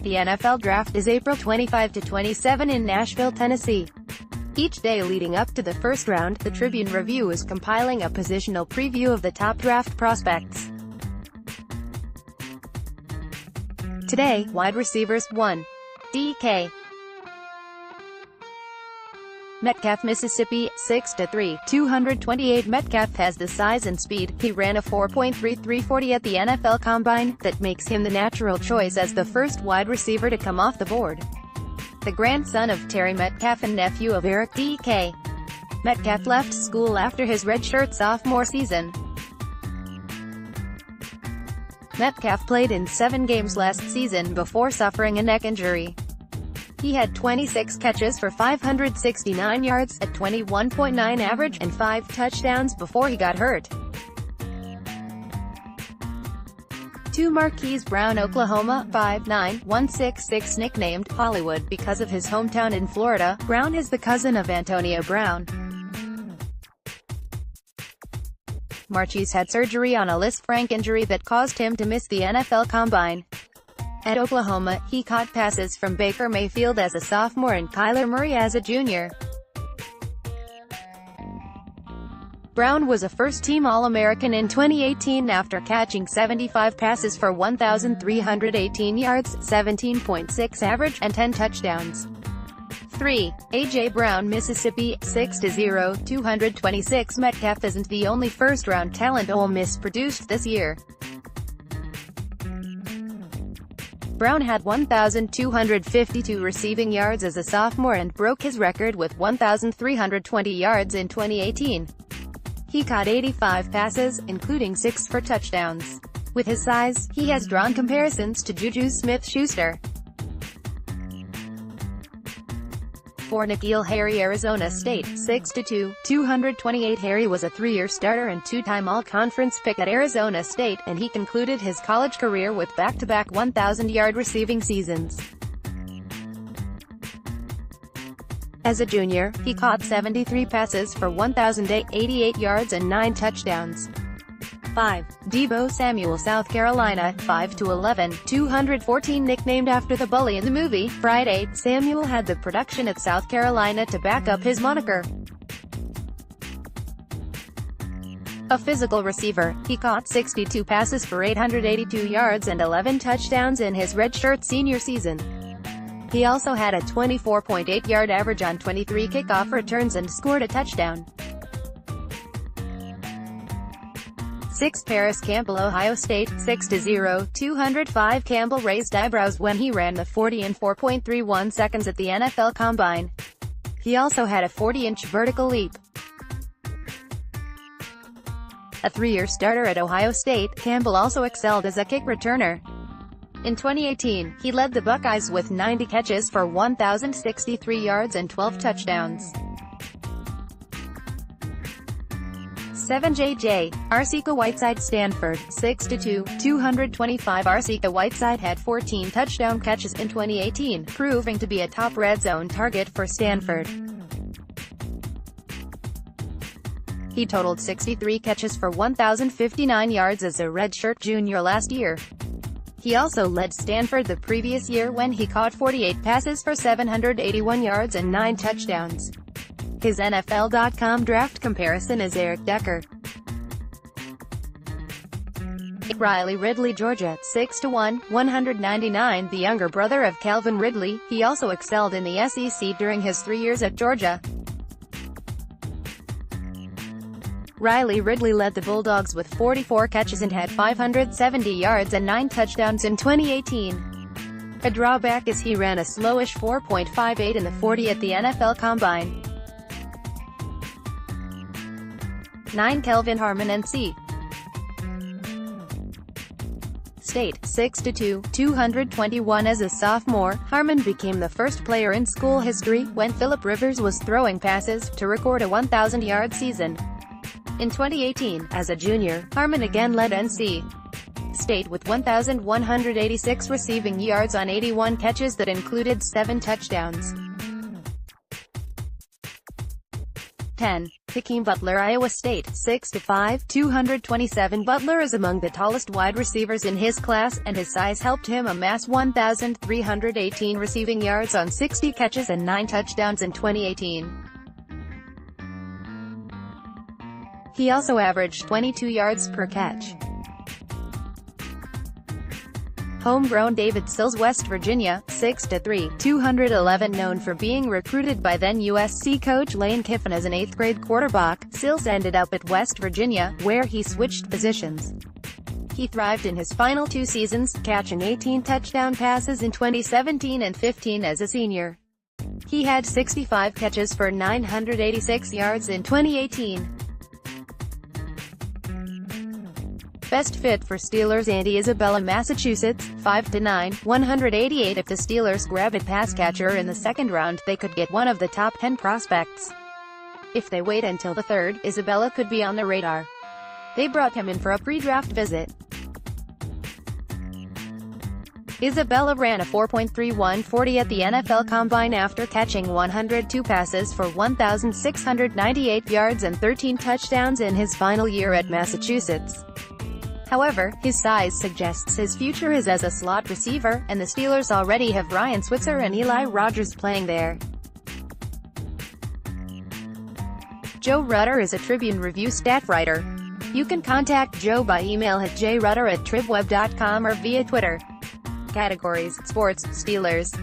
The NFL Draft is April 25 to 27 in Nashville, Tennessee. Each day leading up to the first round, the Tribune-Review is compiling a positional preview of the top draft prospects. Today, wide receivers, 1. DK Metcalf, Mississippi, 6'3", 228. Metcalf has the size and speed. He ran a 4.33 40 at the NFL Combine, that makes him the natural choice as the first wide receiver to come off the board. The grandson of Terry Metcalf and nephew of Eric DK Metcalf left school after his redshirt sophomore season. Metcalf played in 7 games last season before suffering a neck injury. He had 26 catches for 569 yards, a 21.9 average, and 5 touchdowns before he got hurt. 2. Marquise Brown, Oklahoma, 5'9", 166. Nicknamed Hollywood because of his hometown in Florida, Brown is the cousin of Antonio Brown. Marquise had surgery on a Lisfranc injury that caused him to miss the NFL Combine. At Oklahoma, he caught passes from Baker Mayfield as a sophomore and Kyler Murray as a junior. Brown was a first-team All-American in 2018 after catching 75 passes for 1,318 yards, 17.6 average, and 10 touchdowns. 3. A.J. Brown, Mississippi, 6'0", 226. Metcalf isn't the only first-round talent Ole Miss produced this year. Brown had 1,252 receiving yards as a sophomore and broke his record with 1,320 yards in 2018. He caught 85 passes, including 6 for touchdowns. With his size, he has drawn comparisons to Juju Smith-Schuster. 4. N'Keal Harry, Arizona State, 6'2", 228. Harry was a 3-year starter and 2-time All-Conference pick at Arizona State, and he concluded his college career with back-to-back 1,000-yard receiving seasons. As a junior, he caught 73 passes for 1,088 yards and 9 touchdowns. 5. Deebo Samuel, South Carolina, 5'11", 214. Nicknamed after the bully in the movie Friday, Samuel had the production at South Carolina to back up his moniker. A physical receiver, he caught 62 passes for 882 yards and 11 touchdowns in his redshirt senior season. He also had a 24.8-yard average on 23 kickoff returns and scored a touchdown. 6. Paris Campbell, Ohio State, 6'0", 205. Campbell raised eyebrows when he ran the 40 in 4.31 seconds at the NFL Combine. He also had a 40-inch vertical leap. A 3-year starter at Ohio State, Campbell also excelled as a kick returner. In 2018, he led the Buckeyes with 90 catches for 1,063 yards and 12 touchdowns. 7. J.J. Arcega-Whiteside, Stanford, 6'2", 225. Arcega-Whiteside had 14 touchdown catches in 2018, proving to be a top red zone target for Stanford. He totaled 63 catches for 1,059 yards as a redshirt junior last year. He also led Stanford the previous year when he caught 48 passes for 781 yards and 9 touchdowns. His NFL.com draft comparison is Eric Decker. 8. Riley Ridley, Georgia, 6'1", 199. The younger brother of Calvin Ridley, he also excelled in the SEC during his 3 years at Georgia. Riley Ridley led the Bulldogs with 44 catches and had 570 yards and 9 touchdowns in 2018. A drawback is he ran a slowish 4.58 in the 40 at the NFL Combine. 9. Kelvin Harmon, NC State, 6'2", 221. As a sophomore, Harmon became the first player in school history, when Philip Rivers was throwing passes, to record a 1,000-yard season. In 2018, as a junior, Harmon again led NC State with 1,186 receiving yards on 81 catches that included 7 touchdowns. 10. Hakeem Butler, Iowa State, 6'5", 227. Butler is among the tallest wide receivers in his class, and his size helped him amass 1,318 receiving yards on 60 catches and 9 touchdowns in 2018. He also averaged 22 yards per catch. Homegrown David Sills, West Virginia, 6'3", 211. Known for being recruited by then USC coach Lane Kiffin as an 8th-grade quarterback, Sills ended up at West Virginia, where he switched positions. He thrived in his final 2 seasons, catching 18 touchdown passes in 2017 and 15 as a senior. He had 65 catches for 986 yards in 2018. Best fit for Steelers: Andy Isabella, Massachusetts, 5'9", 188. If the Steelers grab a pass catcher in the 2nd round, they could get one of the top 10 prospects. If they wait until the 3rd, Isabella could be on the radar. They brought him in for a pre-draft visit. Isabella ran a 4.31 40 at the NFL Combine after catching 102 passes for 1,698 yards and 13 touchdowns in his final year at Massachusetts. However, his size suggests his future is as a slot receiver, and the Steelers already have Ryan Switzer and Eli Rogers playing there. Joe Rutter is a Tribune-Review stat writer. You can contact Joe by email at jrutter@tribweb.com or via Twitter. Categories: Sports, Steelers.